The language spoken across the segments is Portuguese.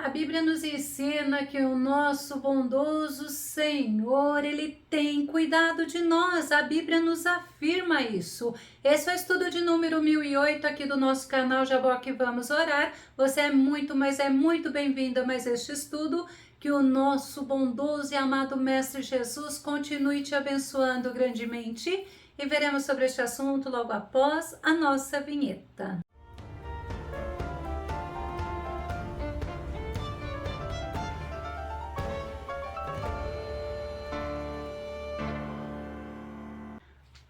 A Bíblia nos ensina que o nosso bondoso Senhor, Ele tem cuidado de nós. A Bíblia nos afirma isso. Esse é o estudo de número 1008 aqui do nosso canal Jabó que Vamos Orar. Você é muito, mas é muito bem-vindo a mais este estudo. Que o nosso bondoso e amado Mestre Jesus continue te abençoando grandemente. E veremos sobre este assunto logo após a nossa vinheta.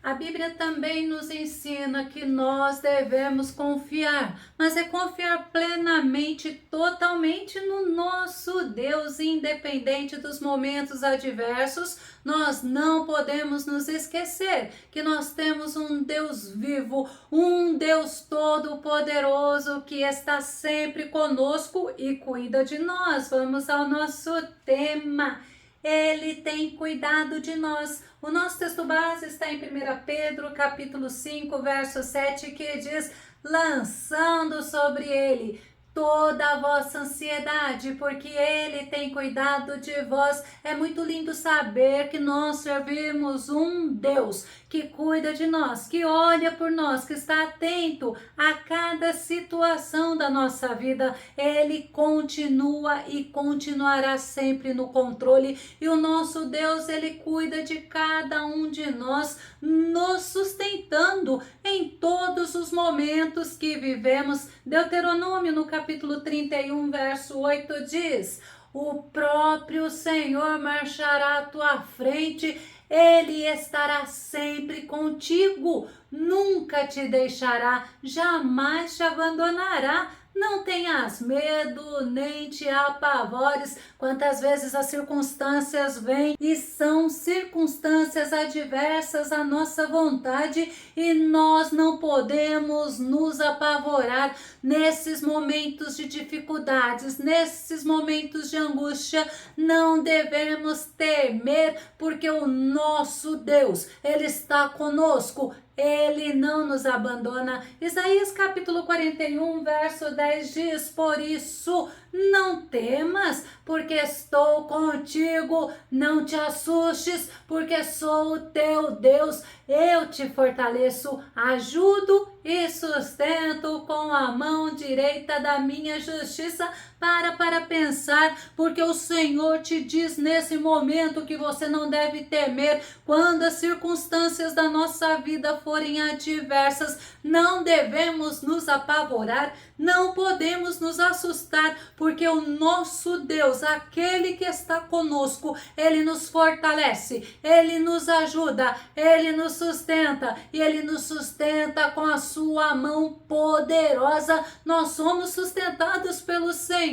A Bíblia também nos ensina que nós devemos confiar, mas é confiar plenamente, totalmente no nosso Deus, independente dos momentos adversos. Nós não podemos nos esquecer que nós temos um Deus vivo, um Deus todo-poderoso que está sempre conosco e cuida de nós. Vamos ao nosso tema. Ele tem cuidado de nós. O nosso texto base está em 1 Pedro, capítulo 5, verso 7, que diz: lançando sobre ele toda a vossa ansiedade, porque ele tem cuidado de vós. É muito lindo saber que nós servimos um Deus que cuida de nós, que olha por nós, que está atento a cada situação da nossa vida. Ele continua e continuará sempre no controle, e o nosso Deus, ele cuida de cada um de nós, nos sustentando em todos os momentos que vivemos. Deuteronômio, no capítulo 31, verso 8, diz: o próprio Senhor marchará à tua frente, ele estará sempre contigo, nunca te deixará, jamais te abandonará. Não tenhas medo, nem te apavores. Quantas vezes as circunstâncias vêm e são circunstâncias adversas à nossa vontade e nós não podemos nos apavorar nesses momentos de dificuldades, nesses momentos de angústia. Não devemos temer, porque o nosso Deus, ele está conosco. Ele não nos abandona. Isaías capítulo 41, verso 10 diz: por isso não temas, porque estou contigo. Não te assustes, porque sou o teu Deus. Eu te fortaleço, ajudo e sustento com a mão direita da minha justiça. Para pensar, porque o Senhor te diz nesse momento que você não deve temer. Quando as circunstâncias da nossa vida forem adversas, não devemos nos apavorar, não podemos nos assustar, porque o nosso Deus, aquele que está conosco, ele nos fortalece, ele nos ajuda, ele nos sustenta, e ele nos sustenta com a sua mão poderosa. Nós somos sustentados pelo Senhor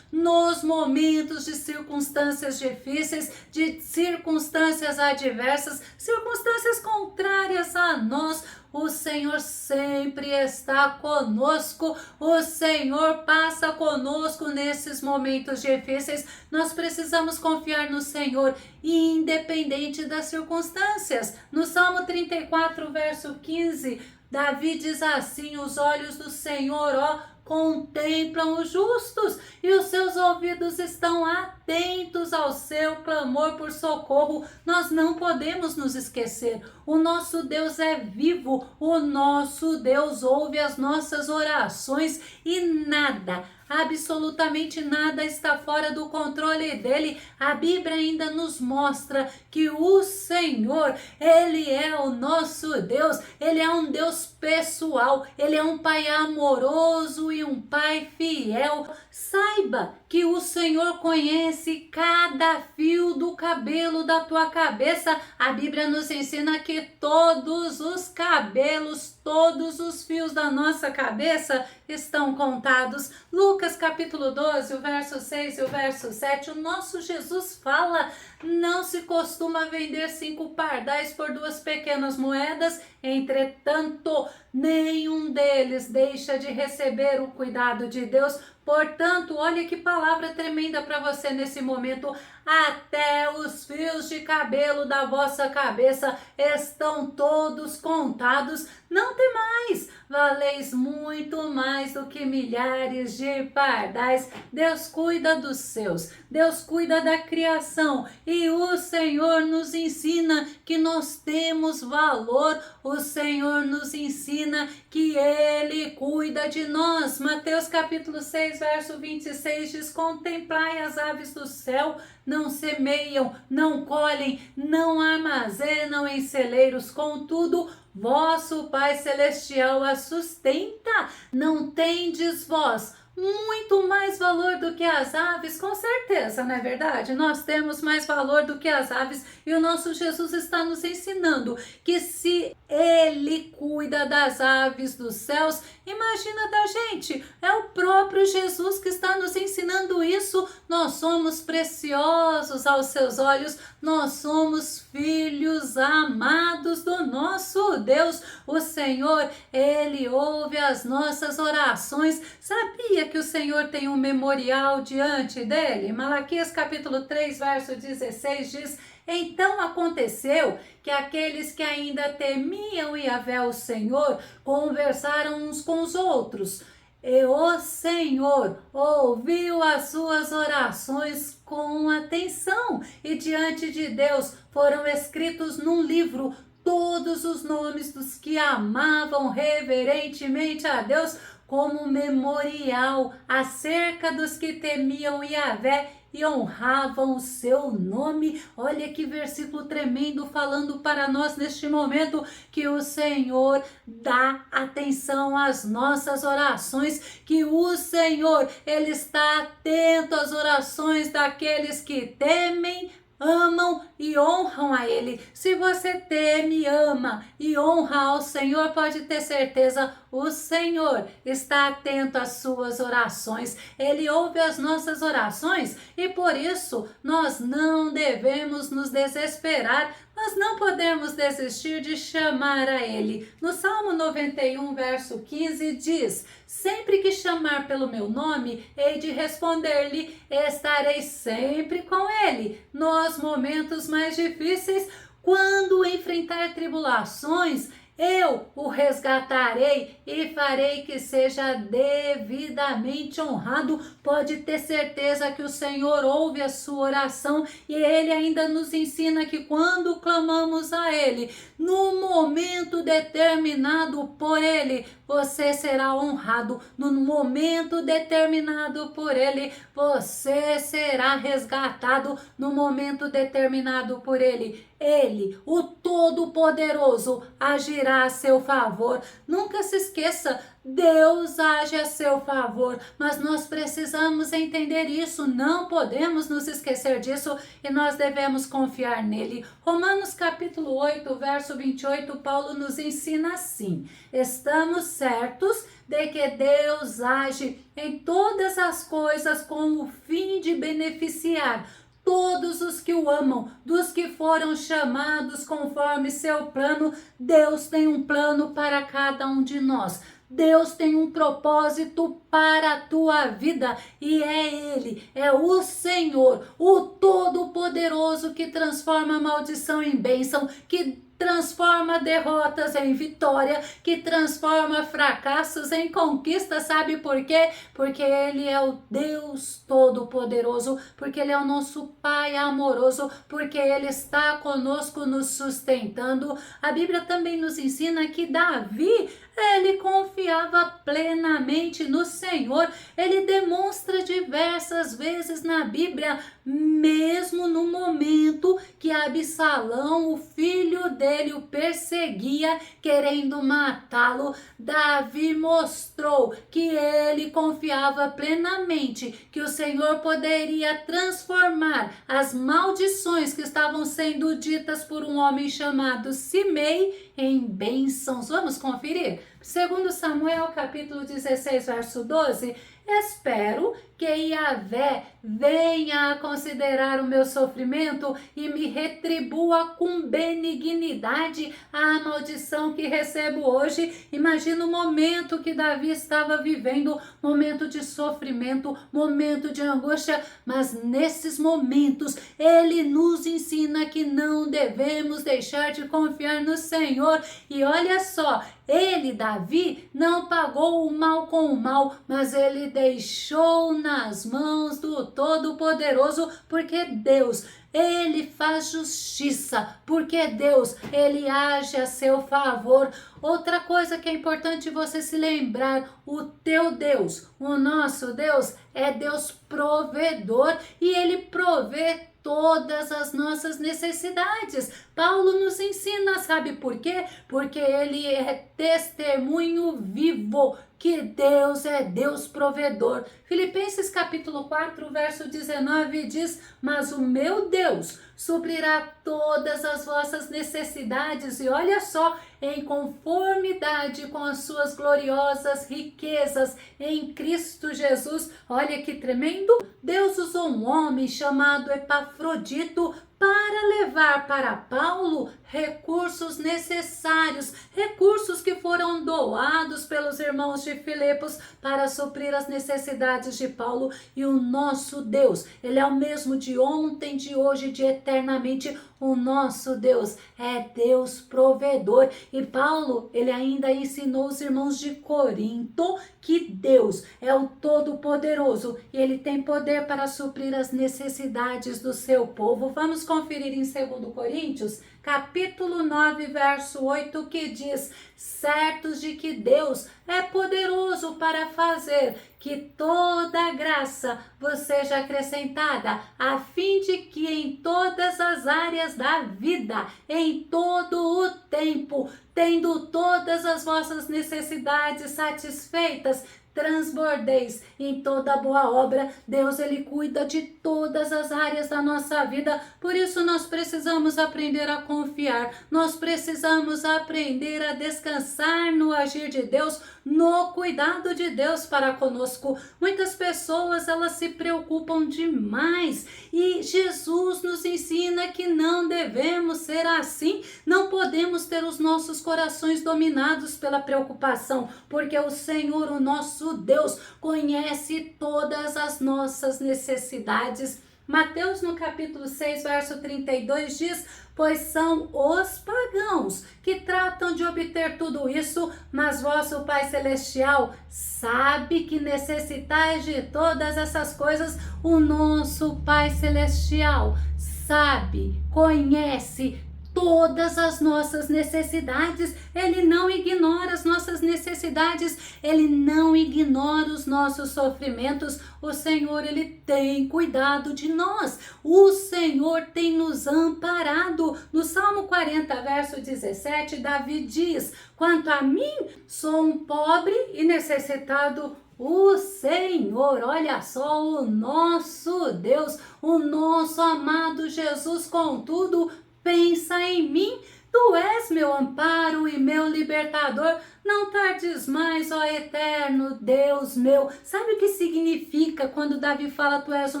nos momentos de circunstâncias difíceis, de circunstâncias adversas, circunstâncias contrárias a nós. O Senhor sempre está conosco, o Senhor passa conosco nesses momentos difíceis. Nós precisamos confiar no Senhor, independente das circunstâncias. No Salmo 34, verso 15, Davi diz assim: os olhos do Senhor, contemplam os justos, e os seus ouvidos estão atentos ao seu clamor por socorro. Nós não podemos nos esquecer. O nosso Deus é vivo, o nosso Deus ouve as nossas orações e nada, absolutamente nada está fora do controle dele. A Bíblia ainda nos mostra que o Senhor, ele é o nosso Deus, ele é um Deus pessoal, ele é um Pai amoroso e um Pai fiel. Saiba que o Senhor conhece cada fio do cabelo da tua cabeça. A Bíblia nos ensina que todos os cabelos, todos os fios da nossa cabeça estão contados. Lucas capítulo 12, o verso 6 e o verso 7, o nosso Jesus fala: não se costuma vender 5 pardais por 2 pequenas moedas, entretanto, nenhum deles deixa de receber o cuidado de Deus, Portanto, olha que palavra tremenda para você nesse momento. Até os fios de cabelo da vossa cabeça estão todos contados. Não temais, valeis muito mais do que milhares de pardais. Deus cuida dos seus, Deus cuida da criação, e o Senhor nos ensina que nós temos valor. O Senhor nos ensina que Ele cuida de nós. Mateus capítulo 6, verso 26 diz: contemplai as aves do céu, não semeiam, não colhem, não armazenam em celeiros, contudo, vosso Pai Celestial as sustenta. Não tendes vós muito mais valor do que as aves? Com certeza, não é verdade? Nós temos mais valor do que as aves, e o nosso Jesus está nos ensinando que se Ele cuida das aves dos céus, imagina da gente. É o próprio Jesus que está nos ensinando isso. Nós somos preciosos aos seus olhos, nós somos filhos amados do nosso Deus. O Senhor, Ele ouve as nossas orações. Sabia que o Senhor tem um memorial diante dele? Malaquias capítulo 3, verso 16 diz: então aconteceu que aqueles que ainda temiam Yahvé, o Senhor, conversaram uns com os outros, e o Senhor ouviu as suas orações com atenção, e diante de Deus foram escritos num livro todos os nomes dos que amavam reverentemente a Deus, como memorial acerca dos que temiam Yahvé e honravam o seu nome. Olha que versículo tremendo falando para nós neste momento, que o Senhor dá atenção às nossas orações, que o Senhor, Ele está atento às orações daqueles que temem, amam e honram a Ele. Se você teme, ama e honra ao Senhor, pode ter certeza, o Senhor está atento às suas orações. Ele ouve as nossas orações, e por isso nós não devemos nos desesperar. Nós não podemos desistir de chamar a Ele. No Salmo 91, verso 15 diz: sempre que chamar pelo meu nome, hei de responder-lhe, estarei sempre com Ele nos momentos mais difíceis. Quando enfrentar tribulações, eu o resgatarei e farei que seja devidamente honrado. Pode ter certeza que o Senhor ouve a sua oração, e Ele ainda nos ensina que quando clamamos a Ele, no momento determinado por Ele, você será honrado. No momento determinado por Ele, você será resgatado. No momento determinado por Ele, Ele, o Todo-Poderoso, agirá a seu favor. Nunca se esqueça, Deus age a seu favor, mas nós precisamos entender isso, não podemos nos esquecer disso, e nós devemos confiar nele. Romanos capítulo 8, verso 28, Paulo nos ensina assim: estamos certos de que Deus age em todas as coisas com o fim de beneficiar todos os que o amam, dos que foram chamados conforme seu plano. Deus tem um plano para cada um de nós. Deus tem um propósito para a tua vida, e é Ele, é o Senhor, o Todo-Poderoso, que transforma a maldição em bênção, que transforma derrotas em vitória, que transforma fracassos em conquista. Sabe por quê? Porque Ele é o Deus Todo-Poderoso, porque Ele é o nosso Pai amoroso, porque Ele está conosco nos sustentando. A Bíblia também nos ensina que Davi, ele confiava plenamente no Senhor. Ele demonstra diversas vezes na Bíblia, mesmo no momento que Absalão, o filho dele, o perseguia, querendo matá-lo, Davi mostrou que ele confiava plenamente que o Senhor poderia transformar as maldições que estavam sendo ditas por um homem chamado Simei em bênçãos. Vamos conferir? Segundo Samuel capítulo 16, verso 12, Espero que Yahvé venha a considerar o meu sofrimento e me retribua com benignidade a maldição que recebo hoje. Imagina o momento que Davi estava vivendo, momento de sofrimento, momento de angústia, mas nesses momentos ele nos ensina que não devemos deixar de confiar no Senhor. E olha só, ele, Davi, não pagou o mal com o mal, mas ele deixou nas mãos do Todo-Poderoso, porque Deus, ele faz justiça, porque Deus, ele age a seu favor. Outra coisa que é importante você se lembrar, o teu Deus, o nosso Deus, é Deus provedor e ele provê todas as nossas necessidades. Paulo nos ensina, sabe por quê? Porque ele é testemunho vivo que Deus é Deus provedor. Filipenses capítulo 4, verso 19 diz: mas o meu Deus suprirá todas as vossas necessidades, e olha só, em conformidade com as suas gloriosas riquezas em Cristo Jesus. Olha que tremendo! Deus usou um homem chamado Epafrodito para levar para Paulo recursos necessários, recursos que foram doados pelos irmãos de Filipos para suprir as necessidades de Paulo. E o nosso Deus, ele é o mesmo de ontem, de hoje, de eternamente. O nosso Deus é Deus provedor. E Paulo, ele ainda ensinou os irmãos de Corinto que Deus é o Todo-Poderoso e ele tem poder para suprir as necessidades do seu povo. Vamos conferir em 2 Coríntios, capítulo 9, verso 8, que diz: certos de que Deus é poderoso para fazer que toda graça vos seja acrescentada, a fim de que em todas as áreas da vida, em todo o tempo, tendo todas as vossas necessidades satisfeitas, transbordeis em toda boa obra. Deus, ele cuida de todas as áreas da nossa vida, por isso nós precisamos aprender a confiar, nós precisamos aprender a descansar no agir de Deus, no cuidado de Deus para conosco. Muitas pessoas, elas se preocupam demais e Jesus nos ensina que não devemos ser assim, não podemos ter os nossos corações dominados pela preocupação, porque o Senhor, o nosso Deus, conhece todas as nossas necessidades. Mateus no capítulo 6, verso 32 diz: pois são os pagãos que tratam de obter tudo isso, mas vosso Pai Celestial sabe que necessitais de todas essas coisas. O nosso Pai Celestial sabe, conhece todas as nossas necessidades. Ele não ignora as nossas necessidades, ele não ignora os nossos sofrimentos. O Senhor, ele tem cuidado de nós, o Senhor tem nos amparado. No Salmo 40, verso 17, Davi diz: quanto a mim, sou um pobre e necessitado. O Senhor, olha só, o nosso Deus, o nosso amado Jesus, contudo, pensa em mim. Tu és meu amparo e meu libertador. Não tardes mais, ó eterno Deus meu. Sabe o que significa quando Davi fala tu és o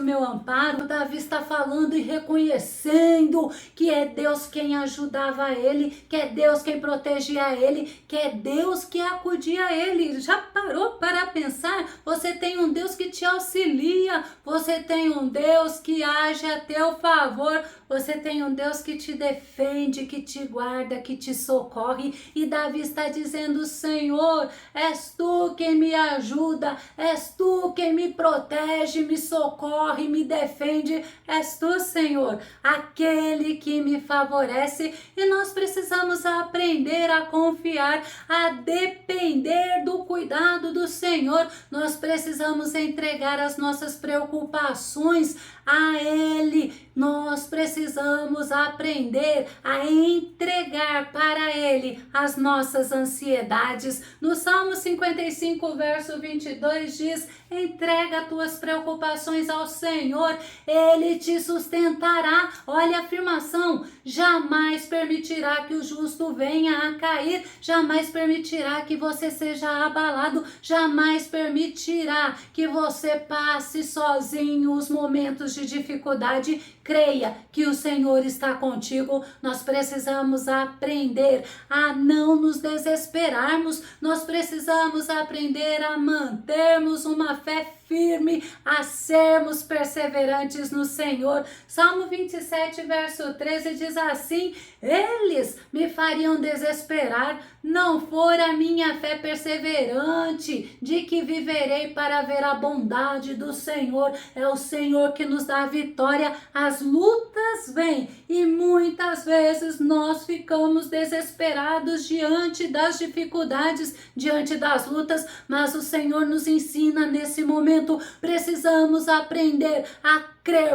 meu amparo? Davi está falando e reconhecendo que é Deus quem ajudava ele, que é Deus quem protegia ele, que é Deus que acudia a ele. Já parou para pensar? Você tem um Deus que te auxilia, você tem um Deus que age a teu favor, você tem um Deus que te defende, que te guarda, que te socorre. E Davi está dizendo: Senhor, és tu quem me ajuda, és tu quem me protege, me socorre, me defende, és tu, Senhor, aquele que me favorece. E nós precisamos aprender a confiar, a depender do cuidado do Senhor. Nós precisamos entregar as nossas preocupações a Ele. Nós precisamos aprender a entregar para Ele as nossas ansiedades. No Salmo 55, verso 22 diz: entrega tuas preocupações ao Senhor, Ele te sustentará. Olha a afirmação: jamais permitirá que o justo venha a cair, jamais permitirá que você seja abalado, jamais permitirá que você passe sozinho os momentos de dificuldade. Creia que o Senhor está contigo. Nós precisamos aprender a não nos desesperarmos, nós precisamos aprender a mantermos uma fé firme, a sermos perseverantes no Senhor. Salmo 27, verso 13 diz assim: eles me fariam desesperar, não for a minha fé perseverante, de que viverei para ver a bondade do Senhor. É o Senhor que nos dá a vitória. As lutas vêm e muitas vezes nós ficamos desesperados diante das dificuldades, diante das lutas, mas o Senhor nos ensina nesse momento. Precisamos aprender a crer,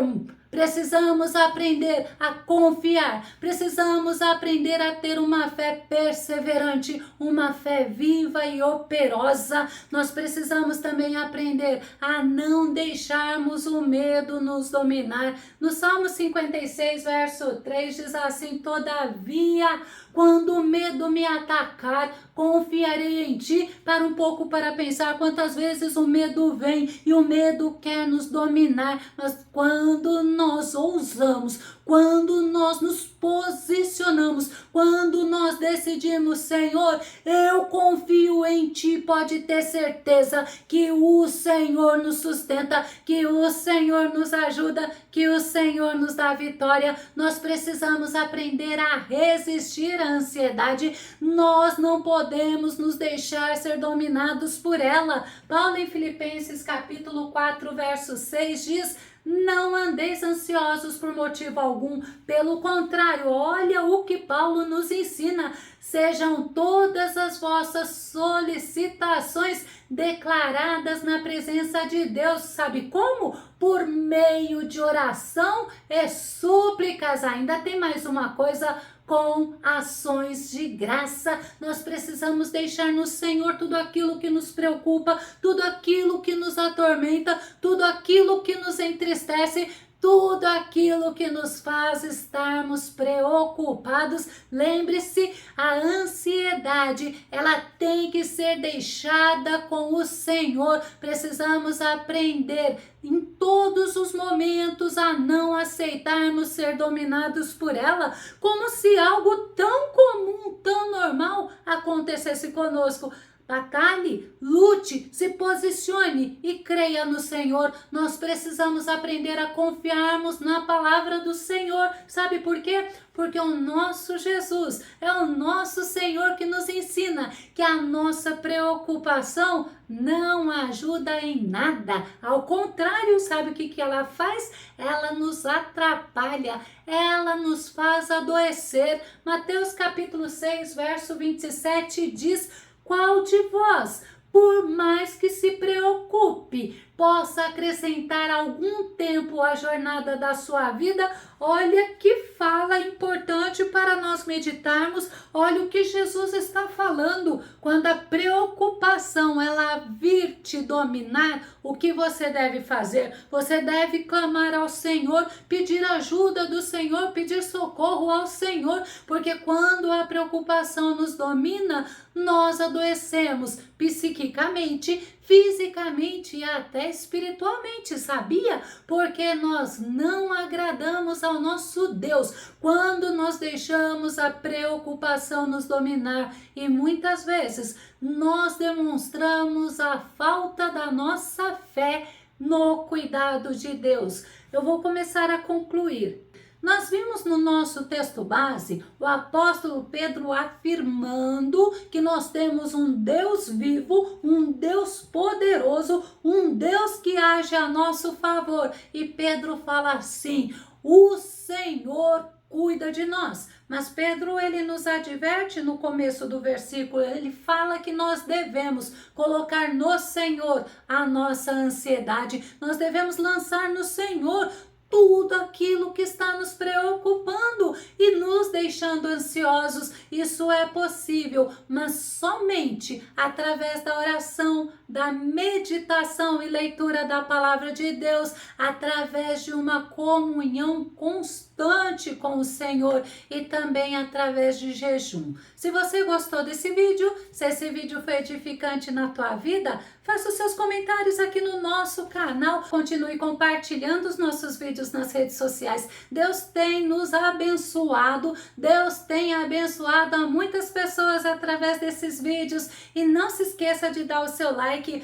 precisamos aprender a confiar, precisamos aprender a ter uma fé perseverante, uma fé viva e operosa. Nós precisamos também aprender a não deixarmos o medo nos dominar. No Salmo 56, verso 3 diz assim: todavia, quando o medo me atacar, confiarei em ti. Para um pouco para pensar quantas vezes o medo vem e o medo quer nos dominar, mas quando nós ousamos, quando nós nos posicionamos, quando nós decidimos: Senhor, eu confio em ti, pode ter certeza que o Senhor nos sustenta, que o Senhor nos ajuda, que o Senhor nos dá vitória. Nós precisamos aprender a resistir à ansiedade. Nós não podemos nos deixar ser dominados por ela. Paulo em Filipenses capítulo 4, verso 6 diz: não andeis ansiosos por motivo algum, pelo contrário, olha o que Paulo nos ensina: sejam todas as vossas solicitações declaradas na presença de Deus. Sabe como? Por meio de oração e súplicas. Ainda tem mais uma coisa: com ações de graça. Nós precisamos deixar no Senhor tudo aquilo que nos preocupa, tudo aquilo que nos atormenta, tudo aquilo que nos entristece, tudo aquilo que nos faz estarmos preocupados. Lembre-se, a ansiedade, ela tem que ser deixada com o Senhor. Precisamos aprender em todos os momentos a não aceitarmos ser dominados por ela, como se algo tão comum, tão normal acontecesse conosco. Batalhe, lute, se posicione e creia no Senhor. Nós precisamos aprender a confiarmos na palavra do Senhor. Sabe por quê? Porque o nosso Jesus é o nosso Senhor que nos ensina que a nossa preocupação não ajuda em nada. Ao contrário, sabe o que ela faz? Ela nos atrapalha, ela nos faz adoecer. Mateus capítulo 6, verso 27 diz: qual de vós, por mais que se preocupe, possa acrescentar algum tempo à jornada da sua vida? Olha que fala importante para nós meditarmos. Olha o que Jesus está falando. Quando a preocupação ela vir te dominar, o que você deve fazer? Você deve clamar ao Senhor, pedir ajuda do Senhor, pedir socorro ao Senhor, porque quando a preocupação nos domina, nós adoecemos psiquicamente, fisicamente e até espiritualmente, sabia? Porque nós não agradamos ao nosso Deus quando nós deixamos a preocupação nos dominar, e muitas vezes nós demonstramos a falta da nossa fé no cuidado de Deus. Eu vou começar a concluir. Nós vimos no nosso texto base o apóstolo Pedro afirmando que nós temos um Deus vivo, um Deus poderoso, um Deus que age a nosso favor. E Pedro fala assim: o Senhor cuida de nós. Mas Pedro, ele nos adverte no começo do versículo, ele fala que nós devemos colocar no Senhor a nossa ansiedade, nós devemos lançar no Senhor tudo aquilo que está nos preocupando e nos deixando ansiosos. Isso é possível, mas somente através da oração, da meditação e leitura da palavra de Deus, através de uma comunhão constante com o Senhor e também através de jejum. Se você gostou desse vídeo, se esse vídeo foi edificante na tua vida, faça os seus comentários aqui no nosso canal, continue compartilhando os nossos vídeos nas redes sociais. Deus tem nos abençoado, Deus tem abençoado a muitas pessoas através desses vídeos e não se esqueça de dar o seu like.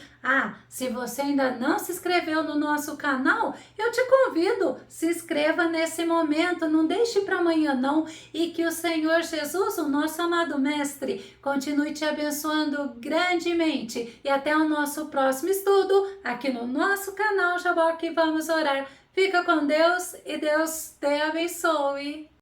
Se você ainda não se inscreveu no nosso canal, eu te convido, se inscreva nesse momento, não deixe para amanhã não, e que o Senhor Jesus, o nosso amado Mestre, continue te abençoando grandemente. E até o nosso próximo estudo, aqui no nosso canal Jaboque Vamos Orar. Fica com Deus e Deus te abençoe.